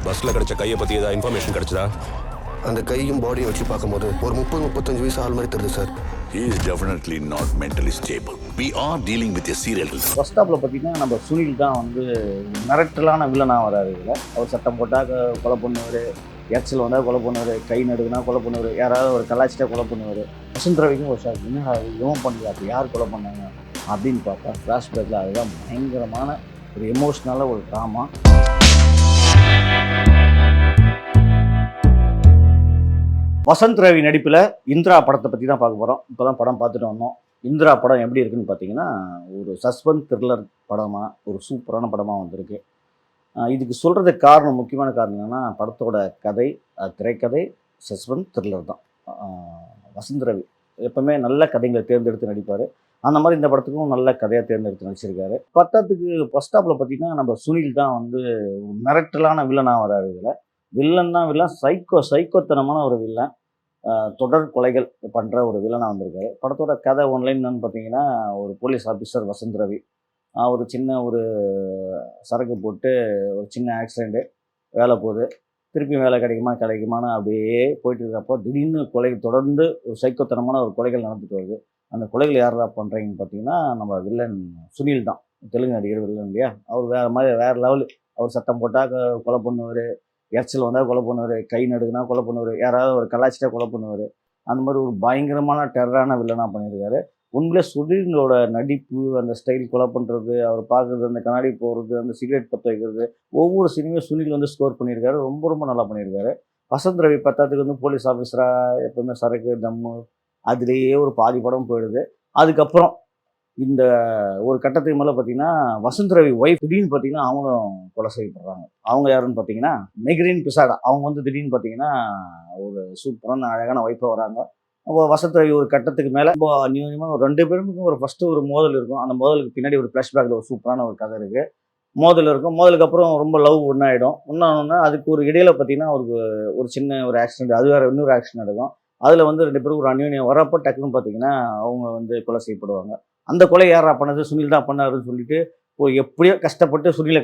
பஸ்ல கிடைச்ச கையை பத்தி ஏதாவது இன்ஃபர்மேஷன் கிடைச்சதா? அந்த கையும் பாடியும் வச்சு பார்க்கும்போது ஒரு 30-35 வயசு ஆள் மாதிரி தெரியுது sir. He is definitely not mentally stable. We are dealing with a serial killer. Bus ஸ்டாப்பில் பார்த்தீங்கன்னா நம்ம சுனில் தான் வந்து மிரட்டலான வில்லனாக வராது. இதில் அவர் சட்டம் போட்டால் கொலை பண்ணுவார், எக்ஸல் வந்தால் கொலை பண்ணுவார், கை நடுக்குனா கொலை பண்ணுவார், யாராவது ஒரு கலாச்சிட்டா கொலை பண்ணுவார். வசந்த் ரவிக்கும் ஒரு ஷாக், என்ன இவன் பண்ணல, அப்போ யார் கொலை பண்ணாங்க அப்படின்னு பார்த்தா ஃப்ளாஷ்பேக்கில் அதுதான் பயங்கரமான ஒரு எமோஷ்னலாக ஒரு ட்ராமா. வசந்த் ரவி நடிப்பில் இந்திரா படத்தை பற்றி தான் பார்க்க போகிறோம். இப்போ தான் படம் பார்த்துட்டு வந்தோம். இந்திரா படம் எப்படி இருக்குன்னு பார்த்தீங்கன்னா, ஒரு சஸ்பென்ஸ் த்ரில்லர் படமாக, ஒரு சூப்பரான படமாக வந்திருக்கு. இதுக்கு சொல்கிறதுக்கு காரணம், முக்கியமான காரணம் என்னென்னா, படத்தோட கதை, திரைக்கதை சஸ்பென்ஸ் த்ரில்லர் தான். வசந்த் ரவி எப்போவுமே நல்ல கதைகளை தேர்ந்தெடுத்து நடிப்பார். அந்த மாதிரி இந்த படத்துக்கும் நல்ல கதையாக தேர்ந்தெடுத்து நடிச்சிருக்காரு. பத்தாத்துக்கு ஃபர்ஸ்ட் ஸ்டாப்பில் பார்த்தீங்கன்னா நம்ம சுனில் தான் வந்து மிரட்டலான வில்லனாக வராது. இதில் வில்லன் தான் வில்லன், சைக்கோத்தனமான ஒரு வில்லன், தொடர் கொலைகள் பண்ணுற ஒரு வில்லனாக வந்திருக்காரு. படத்தோட கதை ஒன்லைன் என்னன்னு பார்த்தீங்கன்னா, ஒரு போலீஸ் ஆஃபீஸர் வசந்த் ரவி ஒரு சின்ன ஒரு சரக்கு போட்டு ஒரு சின்ன ஆக்சிடெண்ட்டு, வேலை போகுது, திருப்பி வேலை கிடைக்குமான்னு அப்படியே போயிட்டு இருக்கப்போ திடீர்னு தொடர்ந்து ஒரு சைக்கோத்தனமான ஒரு கொலைகள் நடந்துட்டு வருது. அந்த கொலைகள் யாரா பண்ணுறீங்கன்னு பார்த்தீங்கன்னா, நம்ம வில்லன் சுனில் தான், தெலுங்கு நடிகர் வில்லன் இல்லையா. அவர் வேறு லெவலு. அவர் சட்டம் போட்டால் கொலை பண்ணுவார், எரிச்சல் வந்தால் கொலை பண்ணுவார், கை நடுக்குனா கொலை பண்ணுவார், யாராவது ஒரு கலாச்சிட்டா கொலை பண்ணுவார். அந்த மாதிரி ஒரு பயங்கரமான டெரரான வில்லனாக பண்ணியிருக்காரு. உண்மையிலே சுனிலோட நடிப்பு, அந்த ஸ்டைல், கொலை பண்ணுறது, அவர் பார்க்குறது, அந்த கண்ணாடி போடுறது, அந்த சிகரெட் பற்ற வைக்கிறது, ஒவ்வொரு சினிமையும் சுனில் வந்து ஸ்கோர் பண்ணியிருக்காரு. ரொம்ப ரொம்ப நல்லா பண்ணியிருக்காரு. வசந்த் ரவி பத்தாத்துக்கு வந்து போலீஸ் ஆஃபீஸராக எப்போவுமே சரக்கு தம்மு அதுலேயே ஒரு பாதி படம் போயிடுது. அதுக்கப்புறம் இந்த ஒரு கட்டத்துக்கு மேலே பார்த்தீங்கன்னா, வசந்த் ரவி ஒய்ஃப் திடீர்னு பார்த்தீங்கன்னா அவங்களும் கொலை செய்யப்படுறாங்க. அவங்க யாருன்னு பார்த்தீங்கன்னா மெக்ரீன் பிசாடா. அவங்க வந்து திடீர்னு பார்த்தீங்கன்னா ஒரு சூப்பரான அழகான ஒய்ஃபாக வராங்க. அப்போ வசந்த் ரவி ஒரு கட்டத்துக்கு மேலே ரொம்ப அந்யோன்யமாக ஒரு 2 பேருக்கும் ஒரு ஃபஸ்ட்டு ஒரு மோதல் இருக்கும். அந்த மோதலுக்கு பின்னாடி ஒரு ஃப்ளாஷ்பேக்கில் ஒரு சூப்பரான ஒரு கதை இருக்குது. மோதல் இருக்கும். மோதலுக்கு அப்புறம் ரொம்ப லவ் ஒன்றாயிடும். ஒன்றானோன்னா அதுக்கு ஒரு இடையில பார்த்தீங்கன்னா அவருக்கு ஒரு சின்ன ஒரு ஆக்சிடென்ட், அது வேறு இன்னொரு ஆக்சிடென்ட் நடக்கும். அதில் வந்து 2 பேரும் ஒரு அந்யோன்யம் வரப்போ டக்குன்னு பார்த்தீங்கன்னா அவங்க வந்து கொலை செய்யப்படுவாங்க. அந்த கொலை யாரா பண்ணது, சுனில் தான் பண்ணாருன்னு சொல்லிட்டு எப்படியோ கஷ்டப்பட்டு சுனிலை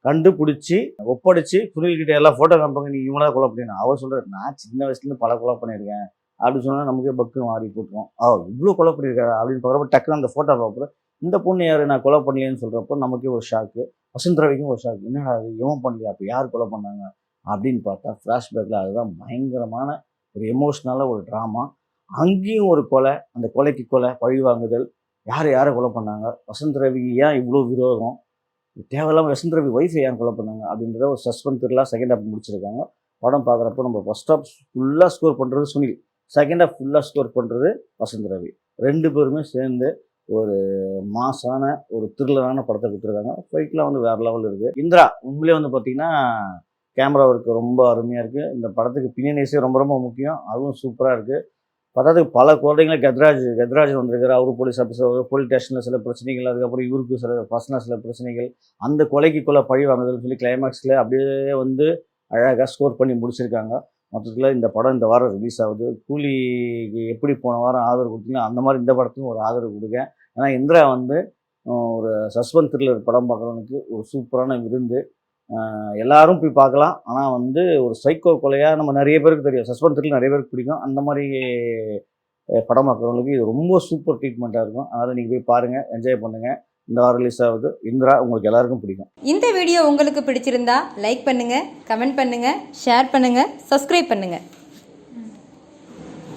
கண்டுபிடிச்சி ஒப்படைச்சு சுனில்கிட்ட எல்லாம் ஃபோட்டோ காமிப்பாங்க, நீ இவங்களா கொலை பண்ணினா. அவர் சொல்கிறார், நான் சின்ன வயசுலேருந்து பல கொலை பண்ணியிருக்கேன் அப்படின்னு சொன்னால் நமக்கே பக்குன்னு மாறி போட்டுருவோம். இவ்வளோ கொலை பண்ணியிருக்காரு அப்படின்னு பார்க்குறப்ப டக்குன்னு அந்த ஃபோட்டோ பார்க்குறோம். இந்த பொண்ணு யார், நான் கொலை பண்ணலையேன்னு சொல்கிறப்போ நமக்கே ஒரு ஷாக்கு. வசந்த் ரவிக்கும் ஒரு ஷாக்கு, என்னடா அது இவன் பண்ணலையா, அப்போ யார் கொலை பண்ணாங்க அப்படின்னு பார்த்தா ஃப்ளாஷ்பேக்கில் அதுதான் பயங்கரமான ஒரு எமோஷ்னலாக ஒரு ட்ராமா. அங்கேயும் ஒரு கொலை, அந்த கொலைக்கு கொலை, பழி வாங்குதல், யாரை கொலை பண்ணாங்க, வசந்த் ரவி ஏன் இவ்வளோ விரோதம், தேவையில்லாமல் வசந்த் ரவி ஒய்ஃபை ஏன் கொலை பண்ணாங்க அப்படின்றத ஒரு சஸ்பென்ஸ் த்ரில்லராக செகண்ட் ஹாஃப் முடிச்சிருக்காங்க. படம் பார்க்குறப்போ நம்ம ஃபர்ஸ்ட் ஹாஃப் ஃபுல்லாக ஸ்கோர் பண்ணுறது சுனில், செகண்ட் ஹாஃப் ஃபுல்லாக ஸ்கோர் பண்ணுறது வசந்த் ரவி. 2 பேருமே சேர்ந்து ஒரு மாசான ஒரு த்ரில்லரான படத்தை கொடுத்துருக்காங்க. ஃபைட்லாம் வந்து வேறு லெவல் இருக்குது. இந்திரா உண்மையிலே வந்து பார்த்திங்கன்னா கேமரா ஒர்க்கு ரொம்ப அருமையாக இருக்குது. இந்த படத்துக்கு பின்னணிஸே ரொம்ப ரொம்ப முக்கியம், அதுவும் சூப்பராக இருக்குது. பத்தாதுக்கு பல குழந்தைங்கள கத்ராஜ் வந்திருக்காரு. அவரு போலீஸ் ஆஃபீஸர், போலீஸ் ஸ்டேஷனில் சில பிரச்சனைகள், அதுக்கப்புறம் இவருக்கு சில பிரச்சனைகள், அந்த கொலைக்கு பழி வாங்குதல்னு சொல்லி கிளைமேக்ஸில் அப்படியே வந்து அழகாக ஸ்கோர் பண்ணி முடிச்சிருக்காங்க. மொத்தத்தில் இந்த படம் இந்த வாரம் ரிலீஸ் ஆகுது. கூலிக்கு எப்படி போன வாரம் ஆதரவு கொடுத்தீங்கன்னா அந்த மாதிரி இந்த படத்துக்கும் ஒரு ஆதரவு கொடுங்க. ஏன்னா இந்திரா வந்து ஒரு சஸ்பென்ஸ் த்ரில்லர் படம் பார்க்குறவனுக்கு ஒரு சூப்பரான விருந்து. எல்லாரும் போய் பார்க்கலாம். ஆனால் வந்து ஒரு சைக்கோ கொலையாக நம்ம நிறைய பேருக்கு தெரியும், சஸ்பென்ஸ் த்ரில்லர் நிறைய பேருக்கு பிடிக்கும். அந்த மாதிரி படம் பார்க்குறவங்களுக்கு இது ரொம்ப சூப்பர் ட்ரீட்மெண்ட்டாக இருக்கும். அதனால் நீங்கள் போய் பாருங்கள், என்ஜாய் பண்ணுங்கள். இந்த வாரம் ரிலீஸ் ஆகுது இந்திரா, உங்களுக்கு எல்லாருக்கும் பிடிக்கும். இந்த வீடியோ உங்களுக்கு பிடிச்சிருந்தா லைக் பண்ணுங்கள், கமெண்ட் பண்ணுங்கள், ஷேர் பண்ணுங்கள், சப்ஸ்கிரைப் பண்ணுங்கள்.